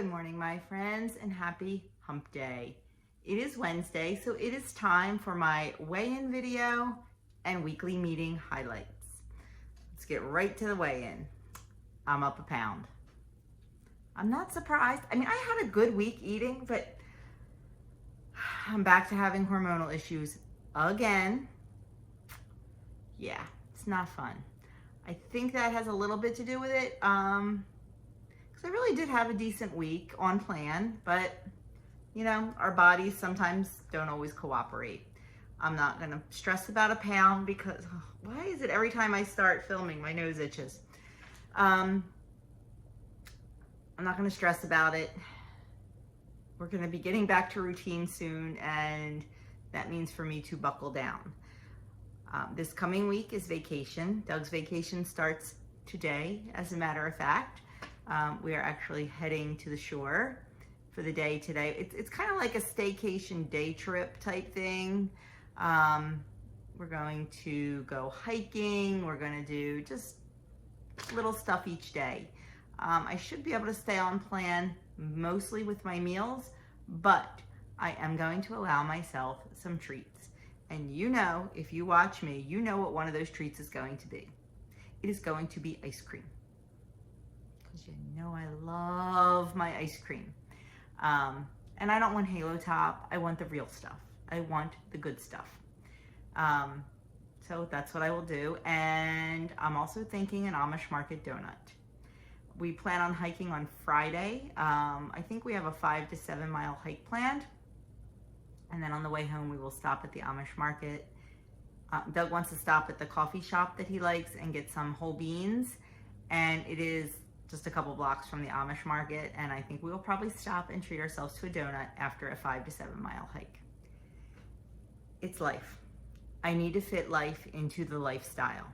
Good morning, my friends, and happy hump day. It is Wednesday, so it is time for my weigh-in video and weekly meeting highlights. Let's get right to the weigh-in. I'm up a pound. I'm not surprised. I mean, I had a good week eating, but I'm back to having hormonal issues again. Yeah, it's not fun. I think that has a little bit to do with it. I really did have a decent week on plan, but you know, our bodies sometimes don't always cooperate. I'm not gonna stress about a pound because why is it every time I start filming, my nose itches? I'm not gonna stress about it. We're gonna be getting back to routine soon, and that means for me to buckle down. This coming week is vacation. Doug's vacation starts today, as a matter of fact. We are actually heading to the shore for the day today. It's kind of like a staycation day trip type thing. We're going to go hiking. We're going to do just little stuff each day. I should be able to stay on plan mostly with my meals, but I am going to allow myself some treats. And you know, if you watch me, you know what one of those treats is going to be. It is going to be ice cream. Because you know I love my ice cream. And I don't want Halo Top. I want the real stuff. I want the good stuff. So that's what I will do. And I'm also thinking an Amish market donut. We plan on hiking on Friday. I think we have a 5 to 7 mile hike planned. And then on the way home, we will stop at the Amish market. Doug wants to stop at the coffee shop that he likes and get some whole beans. And it is just a couple blocks from the Amish market, and I think we will probably stop and treat ourselves to a donut after a 5 to 7 mile hike. It's life. I need to fit life into the lifestyle.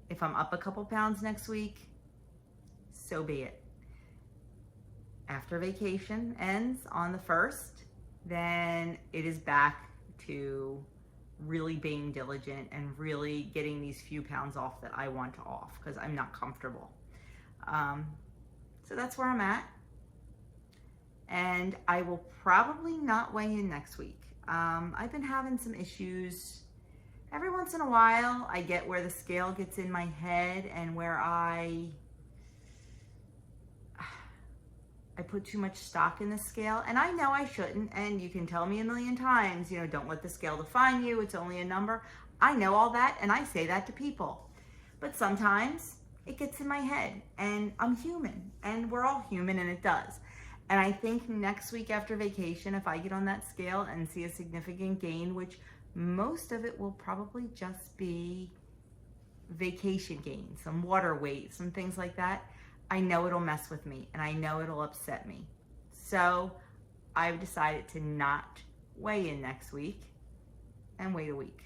If I'm up a couple pounds next week, so be it. After vacation ends on the 1st, then it is back to really being diligent and really getting these few pounds off that I want off because I'm not comfortable. So that's where I'm at. And I will probably not weigh in next week. I've been having some issues. Every once in a while, I get where the scale gets in my head and where I put too much stock in the scale. And I know I shouldn't. And you can tell me a million times, you know, don't let the scale define you. It's only a number. I know all that, and I say that to people. But sometimes it gets in my head, and I'm human, and we're all human, and it does. And I think next week after vacation, if I get on that scale and see a significant gain, which most of it will probably just be vacation gain, some water weight, some things like that, I know it'll mess with me, and I know it'll upset me. So I've decided to not weigh in next week and wait a week.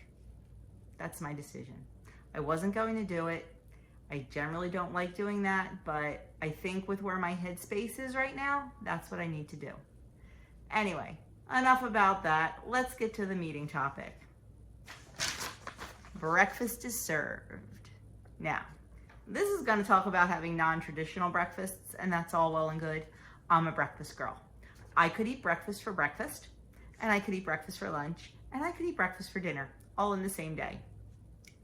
That's my decision. I wasn't going to do it. I generally don't like doing that, but I think with where my headspace is right now, that's what I need to do. Anyway, enough about that. Let's get to the meeting topic. Breakfast is served. Now, this is going to talk about having non-traditional breakfasts, and that's all well and good. I'm a breakfast girl. I could eat breakfast for breakfast, and I could eat breakfast for lunch, and I could eat breakfast for dinner, all in the same day.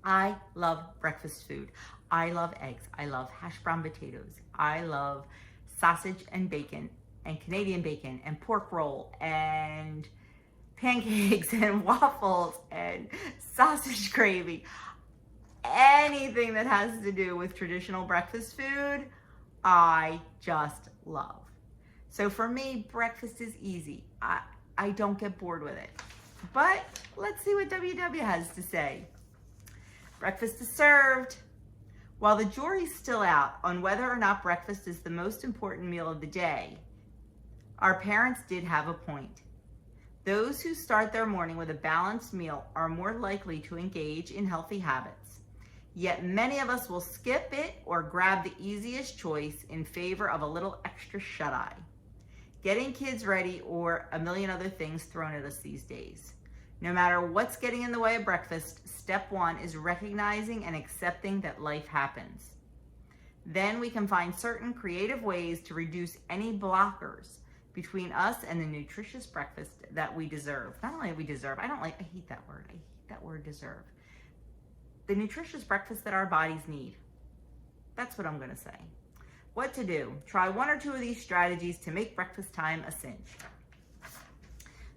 I love breakfast food. I love eggs. I love hash brown potatoes. I love sausage and bacon and Canadian bacon and pork roll and pancakes and waffles and sausage gravy. Anything that has to do with traditional breakfast food, I just love. So for me, breakfast is easy. I don't get bored with it. But let's see what WW has to say. Breakfast is served. While the jury's still out on whether or not breakfast is the most important meal of the day, our parents did have a point. Those who start their morning with a balanced meal are more likely to engage in healthy habits. Yet many of us will skip it or grab the easiest choice in favor of a little extra shut-eye, getting kids ready, or a million other things thrown at us these days. No matter what's getting in the way of breakfast, step one is recognizing and accepting that life happens. Then we can find certain creative ways to reduce any blockers between us and the nutritious breakfast that we deserve. Not only we deserve, I hate that word. I hate that word deserve. The nutritious breakfast that our bodies need. That's what I'm going to say. What to do? Try one or two of these strategies to make breakfast time a cinch.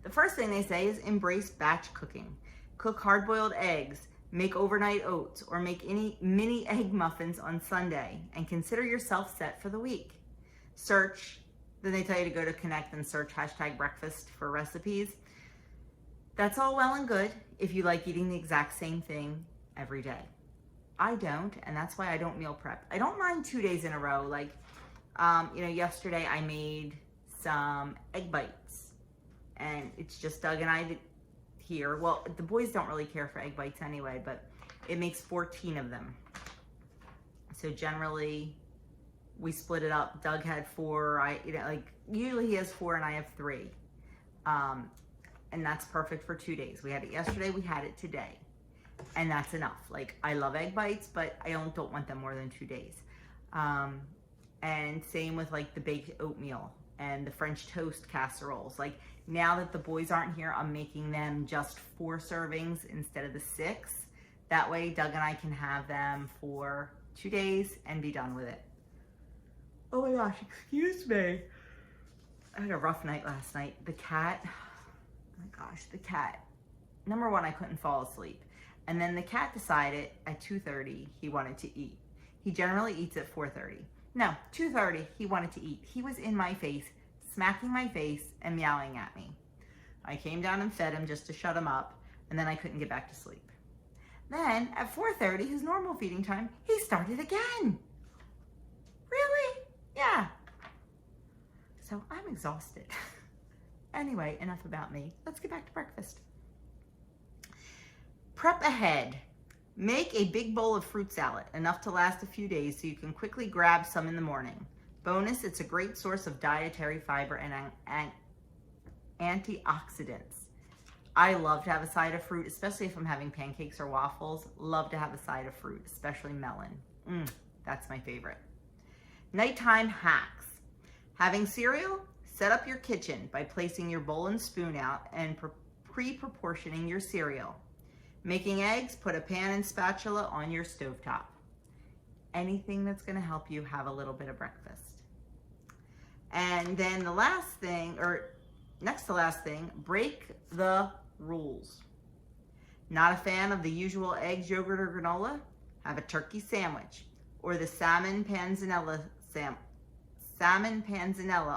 The first thing they say is embrace batch cooking. Cook hard-boiled eggs, make overnight oats, or make any mini egg muffins on Sunday, and consider yourself set for the week. Search. Then they tell you to go to Connect and search #breakfast for recipes. That's all well and good if you like eating the exact same thing every day. I don't, and that's why I don't meal prep. I don't mind 2 days in a row. Like, yesterday I made some egg bites, and it's just Doug and I here. Well, the boys don't really care for egg bites anyway, but it makes 14 of them. So generally, we split it up. Doug had 4. Usually he has 4 and I have 3. And that's perfect for 2 days. We had it yesterday, we had it today. And that's enough. Like, I love egg bites, but I don't want them more than 2 days. And same with like the baked oatmeal and the French toast casseroles. Like, now that the boys aren't here, I'm making them just 4 servings instead of the 6. That way Doug and I can have them for 2 days and be done with it. Oh my gosh, excuse me. I had a rough night last night. The cat, oh my gosh, the cat. Number one, I couldn't fall asleep. And then the cat decided at 2:30 he wanted to eat. He generally eats at 4:30. No, 2:30 he wanted to eat. He was in my face, smacking my face and meowing at me. I came down and fed him just to shut him up, and then I couldn't get back to sleep. Then at 4:30, his normal feeding time, he started again. Really? Yeah. So I'm exhausted. Anyway, enough about me. Let's get back to breakfast. Prep ahead. Make a big bowl of fruit salad, enough to last a few days so you can quickly grab some in the morning. Bonus, it's a great source of dietary fiber and antioxidants. I love to have a side of fruit, especially if I'm having pancakes or waffles. Love to have a side of fruit, especially melon. That's my favorite. Nighttime hacks. Having cereal? Set up your kitchen by placing your bowl and spoon out and pre-proportioning your cereal. Making eggs? Put a pan and spatula on your stovetop. Anything that's going to help you have a little bit of breakfast. And then the last thing, or next to last thing, break the rules. Not a fan of the usual eggs, yogurt, or granola? Have a turkey sandwich or the salmon panzanella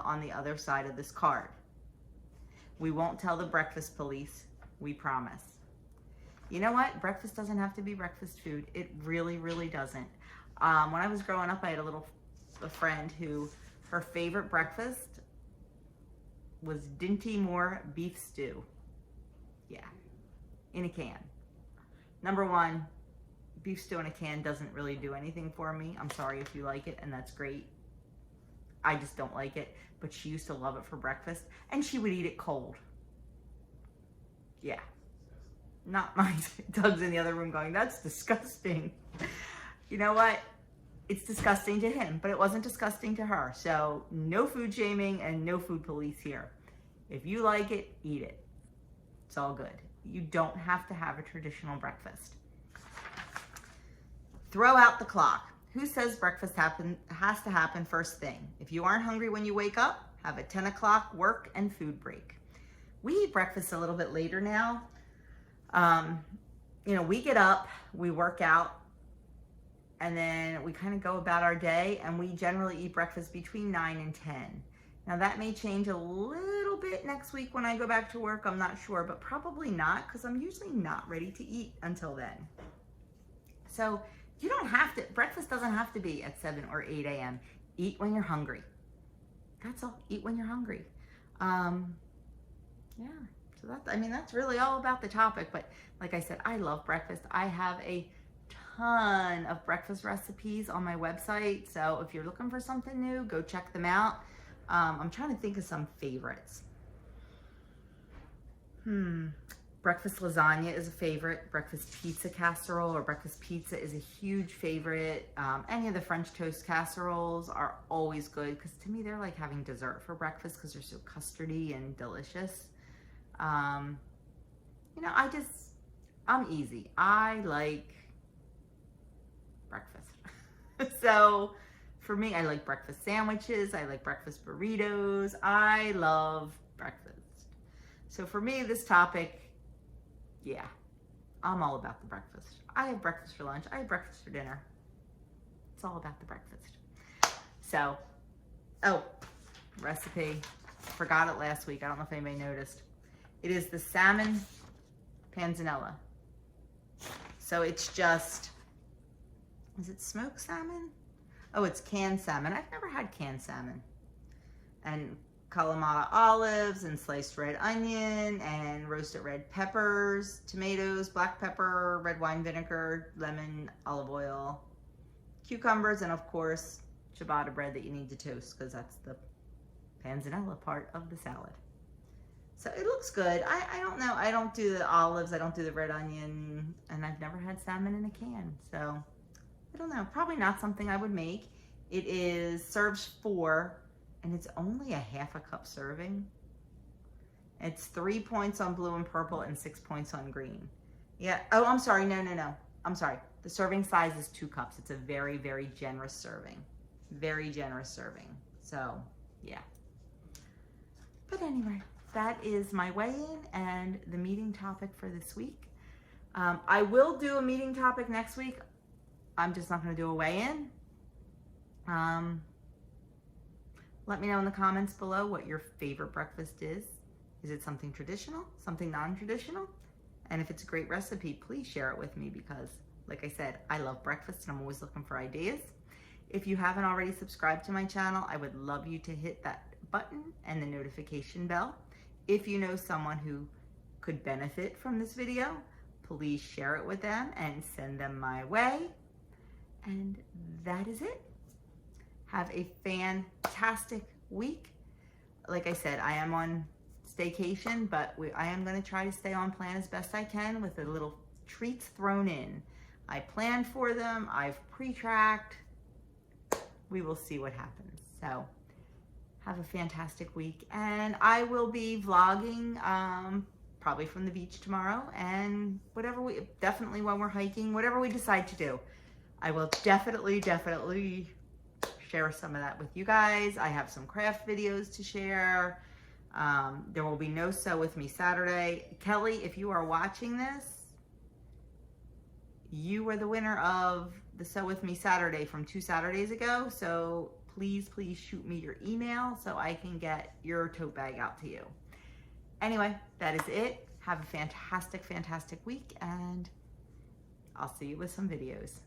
on the other side of this card. We won't tell the breakfast police, we promise. You know what? Breakfast doesn't have to be breakfast food. It really, really doesn't. When I was growing up, I had a friend who, her favorite breakfast was Dinty Moore beef stew. Yeah, in a can. Number one, beef stew in a can doesn't really do anything for me. I'm sorry if you like it, and that's great. I just don't like it, but she used to love it for breakfast, and she would eat it cold. Yeah, not mine. Doug's in the other room going, that's disgusting. You know what? It's disgusting to him, but it wasn't disgusting to her. So no food shaming and no food police here. If you like it, eat it. It's all good. You don't have to have a traditional breakfast. Throw out the clock. Who says breakfast has to happen first thing? If you aren't hungry when you wake up, have a 10 o'clock work and food break. We eat breakfast a little bit later now. We get up, we work out, and then we kind of go about our day, and we generally eat breakfast between 9 and 10. Now that may change a little bit next week when I go back to work, I'm not sure, but probably not, because I'm usually not ready to eat until then. So you don't have to, breakfast doesn't have to be at 7 or 8 a.m. Eat when you're hungry. That's all, eat when you're hungry. So that's really all about the topic, but like I said, I love breakfast. I have a ton of breakfast recipes on my website, so if you're looking for something new, go check them out. I'm trying to think of some favorites. Breakfast lasagna is a favorite. Breakfast pizza casserole or breakfast pizza is a huge favorite. Any of the French toast casseroles are always good because to me they're like having dessert for breakfast because they're so custardy and delicious. You know, I'm easy. I like breakfast. So for me, I like breakfast sandwiches. I like breakfast burritos. I love breakfast. So for me, this topic, yeah, I'm all about the breakfast. I have breakfast for lunch. I have breakfast for dinner. It's all about the breakfast. So, oh, recipe. Forgot it last week. I don't know if anybody noticed. It is the salmon panzanella. So it's just, is it smoked salmon? Oh, it's canned salmon. I've never had canned salmon. And Kalamata olives and sliced red onion and roasted red peppers, tomatoes, black pepper, red wine vinegar, lemon, olive oil, cucumbers, and of course, ciabatta bread that you need to toast because that's the panzanella part of the salad. So it looks good. I don't know. I don't do the olives. I don't do the red onion. And I've never had salmon in a can. So I don't know. Probably not something I would make. It serves 4. And it's only a half a cup serving. It's 3 points on blue and purple and 6 points on green. Yeah, oh, I'm sorry, no. I'm sorry. The serving size is 2 cups. It's a very, very generous serving. Very generous serving. So, yeah. But anyway, that is my weigh-in and the meeting topic for this week. I will do a meeting topic next week. I'm just not gonna do a weigh-in. Let me know in the comments below what your favorite breakfast is. Is it something traditional, something non-traditional? And if it's a great recipe, please share it with me because, like I said, I love breakfast and I'm always looking for ideas. If you haven't already subscribed to my channel, I would love you to hit that button and the notification bell. If you know someone who could benefit from this video, please share it with them and send them my way. And that is it. Have a fantastic week. Like I said, I am on staycation, but I am going to try to stay on plan as best I can with a little treats thrown in. I planned for them. I've pre-tracked. We will see what happens. So have a fantastic week. And I will be vlogging probably from the beach tomorrow and definitely when we're hiking, whatever we decide to do. I will definitely share some of that with you guys. I have some craft videos to share. There will be no Sew With Me Saturday. Kelly, if you are watching this, you were the winner of the Sew With Me Saturday from 2 Saturdays ago. So please shoot me your email so I can get your tote bag out to you. Anyway, that is it. Have a fantastic week and I'll see you with some videos.